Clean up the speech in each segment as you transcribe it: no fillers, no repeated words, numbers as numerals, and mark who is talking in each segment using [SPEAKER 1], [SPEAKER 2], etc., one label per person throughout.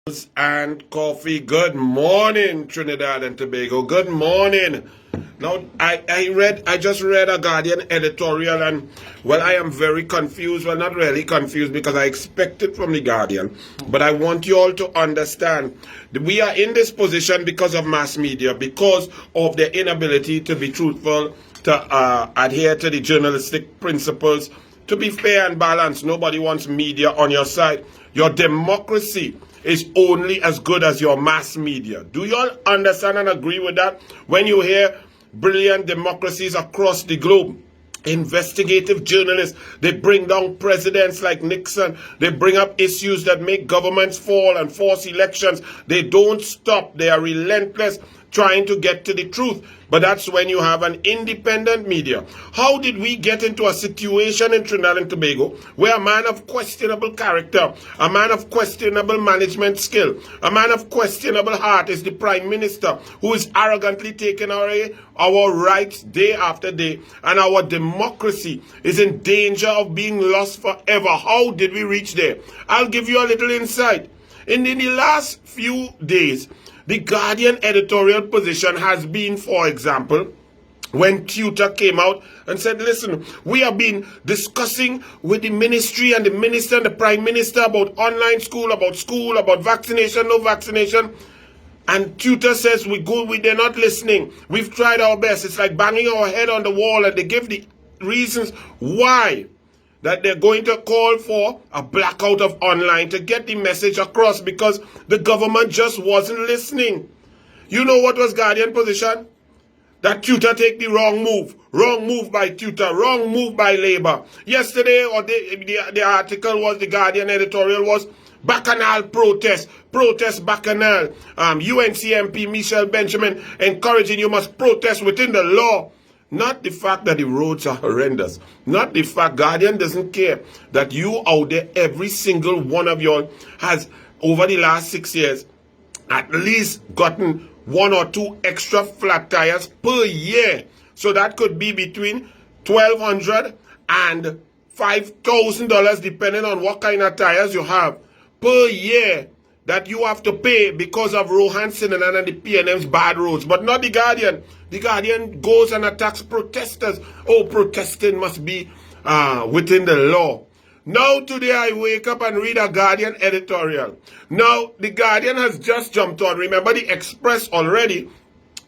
[SPEAKER 1] And coffee. Good morning, Trinidad and Tobago. Good morning. Now, I just read a Guardian editorial, and well, I am very confused. Well, not really confused because I expect it from the Guardian, but I want you all to understand that we are in this position because of mass media, because of their inability to be truthful, to adhere to the journalistic principles, to be fair and balanced. Nobody wants media on your side. Your democracy is only as good as your mass media. Do you all understand and agree with that? When you hear brilliant democracies across the globe, investigative journalists, they bring down presidents like Nixon, they bring up issues that make governments fall and force elections. They don't stop. They are relentless trying to get to the truth. But that's when you have an independent media. How did we get into a situation in Trinidad and Tobago where a man of questionable character, a man of questionable management skill, a man of questionable heart is the prime minister who is arrogantly taking away our rights day after day, and our democracy is in danger of being lost forever? How did we reach there? I'll give you a little insight. In the last few days, the Guardian editorial position has been, for example, when CYAH came out and said, listen, we have been discussing with the ministry and the minister and the prime minister about online school, about vaccination, no vaccination. And CYAH says they're not listening. We've tried our best. It's like banging our head on the wall, and they give the reasons why that they're going to call for a blackout of online to get the message across because the government just wasn't listening. You know what was Guardian position? That CYAH take the wrong move. Wrong move by CYAH. Wrong move by Labour. Yesterday, or the article was, the Guardian editorial was, Bacchanal protest. Protest Bacchanal. UNC MP Michelle Benjamin encouraging you must protest within the law. Not the fact that the roads are horrendous. Not the fact Guardian doesn't care that you out there, every single one of y'all has, over the last 6 years, at least gotten 1 or 2 extra flat tires per year. So that could be between $1,200 and $5,000 depending on what kind of tires you have per year that you have to pay because of Rohan Sinanan and the PNM's bad roads. But not the Guardian. The Guardian goes and attacks protesters. Oh, protesting must be within the law. Now today I wake up and read a Guardian editorial. Now the Guardian has just jumped on. Remember the Express already,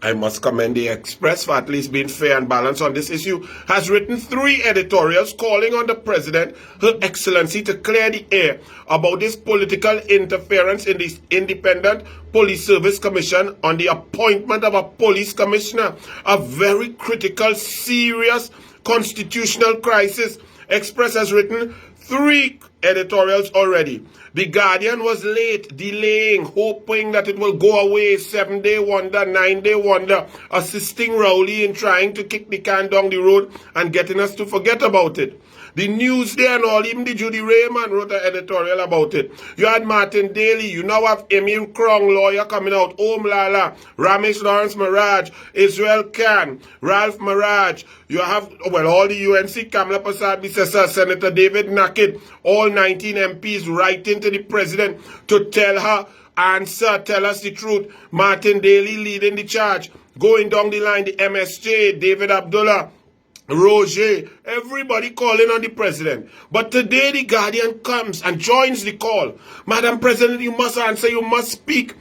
[SPEAKER 1] I must commend the Express for at least being fair and balanced on this issue, has written 3 editorials calling on the President, Her Excellency, to clear the air about this political interference in the Independent Police Service Commission on the appointment of a police commissioner. A very critical, serious constitutional crisis. Express has written 3 editorials already. The Guardian was late, delaying, hoping that it will go away. 7-day wonder, 9-day wonder, assisting Rowley in trying to kick the can down the road and getting us to forget about it. The Newsday and all, even the Judy Raymond wrote an editorial about it. You had Martin Daly, you now have Emil Krong, lawyer, coming out, Om Lala, Ramesh Lawrence Maraj, Israel Khan, Ralph Maraj. You have, well, all the UNC, CAMILLE Bissessa, Senator David Nakid, all 19 MPs writing to the President to tell her, answer, tell us the truth. Martin Daly leading the charge. Going down the line, the MSJ, David Abdullah, Roger, everybody calling on the President. But today the Guardian comes and joins the call. Madam President, you must answer, you must speak.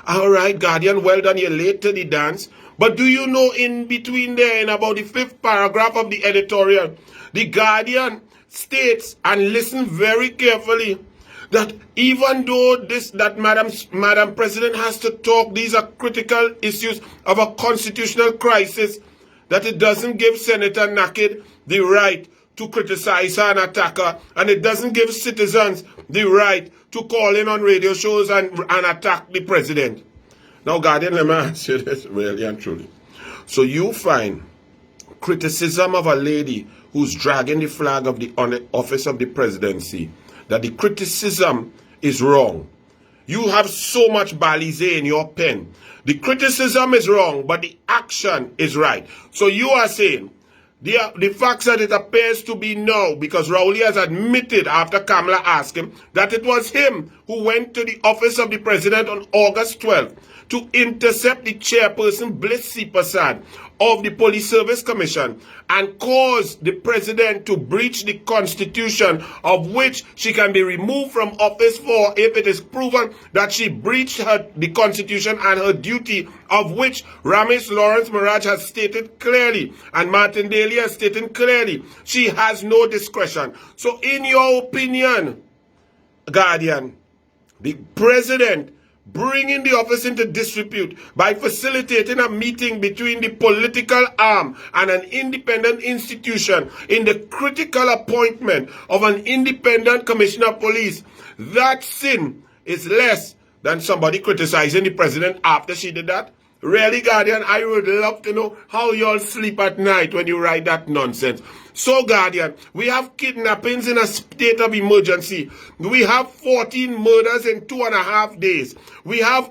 [SPEAKER 1] All right, Guardian, well done, you're late to the dance. But do you know, in between there, in about the 5th paragraph of the editorial, the Guardian states, and listen very carefully, that even though Madam President has to talk, these are critical issues of a constitutional crisis, that it doesn't give Senator Nakid the right to criticize her and attack her, and it doesn't give citizens the right to call in on radio shows and attack the President. Now, Guardian, let me ask you this really and truly. So you find criticism of a lady who's dragging the flag of the office of the presidency, that the criticism is wrong. You have so much balize in your pen. The criticism is wrong, but the action is right. So you are saying The facts that it appears to be now, because Rowley has admitted after CAMILLE asked him that it was him who who went to the office of the president on August 12th to intercept the chairperson Bliss Prasad of the Police Service Commission and cause the president to breach the constitution, of which she can be removed from office for if it is proven that she breached the constitution and her duty, of which Ramesh Lawrence Maraj has stated clearly and Martin Daly has stated clearly she has no discretion. So in your opinion, Guardian, the president bringing the office into disrepute by facilitating a meeting between the political arm and an independent institution in the critical appointment of an independent commissioner of police, that sin is less than somebody criticizing the president after she did that? Really, Guardian, I would love to know how y'all sleep at night when you write that nonsense. So, Guardian, we have kidnappings in a state of emergency. We have 14 murders in 2.5 days. We have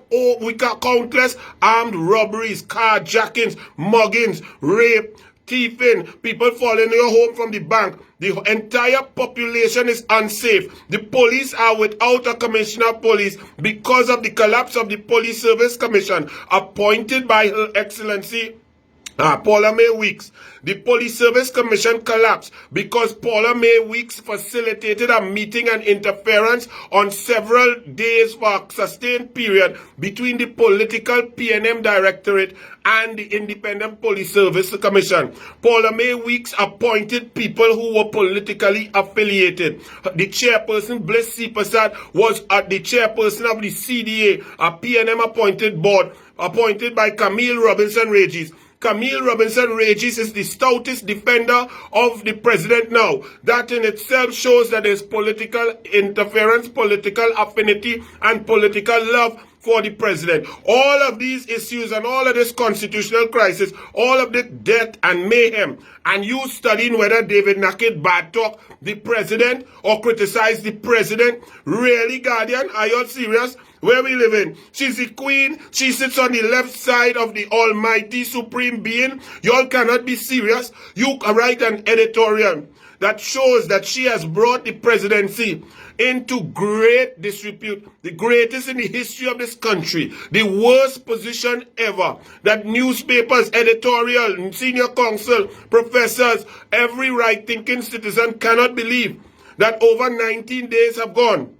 [SPEAKER 1] countless armed robberies, carjackings, muggings, rape, thieving, people falling in your home from the bank. The entire population is unsafe. The police are without a commissioner of police because of the collapse of the Police Service Commission appointed by Her Excellency Paula Mae Weeks. The Police Service Commission collapsed because Paula Mae Weeks facilitated a meeting and interference on several days for a sustained period between the political PNM Directorate and the Independent Police Service Commission. Paula Mae Weeks appointed people who were politically affiliated. The chairperson, Bliss Prasad, was the chairperson of the CDA, a PNM appointed board, appointed by CAMILLE Robinson-Regis. CAMILLE Robinson-Regis is the stoutest defender of the president now. That in itself shows that there's political interference, political affinity, and political love for the president. All of these issues and all of this constitutional crisis, all of the death and mayhem, and you studying whether David Naked bad talk the president or criticize the president, really, Guardian, are you serious? Where we live in? She's the queen. She sits on the left side of the almighty supreme being. Y'all cannot be serious. You write an editorial that shows that she has brought the presidency into great disrepute, the greatest in the history of this country, the worst position ever, that newspapers, editorial, senior counsel, professors, every right-thinking citizen cannot believe that over 19 days have gone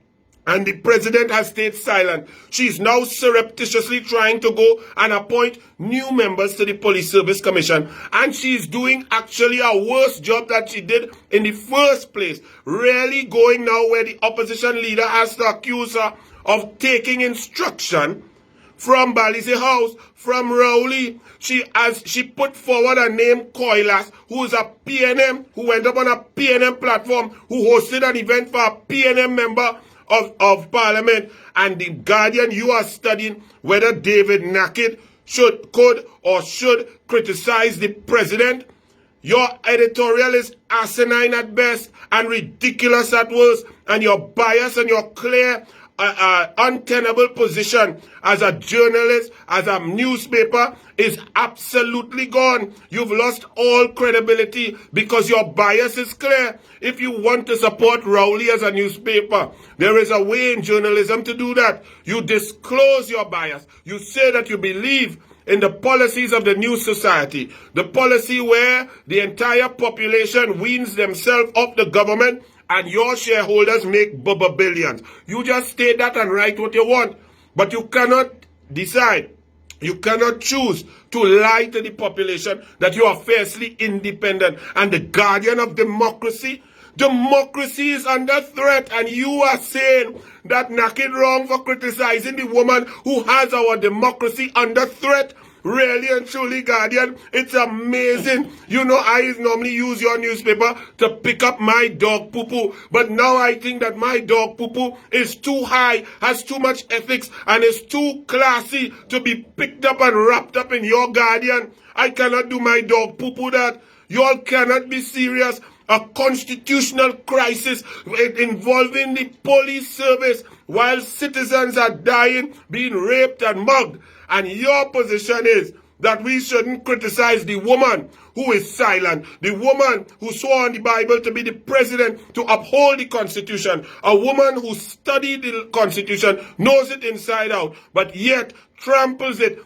[SPEAKER 1] and the president has stayed silent. She's now surreptitiously trying to go and appoint new members to the Police Service Commission. And she's doing actually a worse job that she did in the first place. Really going now where the opposition leader has to accuse her of taking instruction from Balize House, from Rowley. She put forward a name, Koilas, who is a PNM, who went up on a PNM platform, who hosted an event for a PNM member of Parliament. And the Guardian, you are studying whether David Naked could or should criticize the president. Your editorial is asinine at best and ridiculous at worst, and your bias and your clear untenable position as a journalist, as a newspaper, is absolutely gone. You've lost all credibility because your bias is clear. If you want to support Rowley as a newspaper, there is a way in journalism to do that. You disclose your bias. You say that you believe in the policies of the new society, the policy where the entire population weans themselves off the government and your shareholders make billions. You just state that and write what you want. But you cannot decide, you cannot choose to lie to the population that you are fiercely independent and the guardian of democracy. Democracy is under threat, and you are saying that Naked wrong for criticizing the woman who has our democracy under threat. Really and truly, Guardian, it's amazing. You know, I normally use your newspaper to pick up my dog poo-poo, but now I think that my dog poo-poo is too high, has too much ethics, and is too classy to be picked up and wrapped up in your Guardian. I cannot do my dog poo-poo that. You all cannot be serious. A constitutional crisis involving the police service while citizens are dying, being raped and mugged. And your position is that we shouldn't criticize the woman who is silent, the woman who swore on the Bible to be the president to uphold the Constitution, a woman who studied the Constitution, knows it inside out, but yet tramples the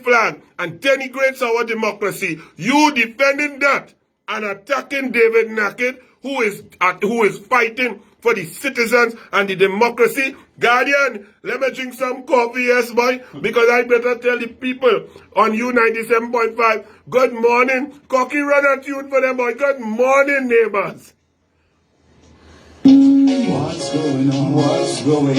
[SPEAKER 1] flag, and denigrates our democracy. You defending that and attacking David Nackett, who is fighting for the citizens and the democracy. Guardian, let me drink some coffee, yes, boy, because I better tell the people on U97.5, good morning. Cocky run a tune for them, boy. Good morning, neighbors.
[SPEAKER 2] What's going on? What's going on?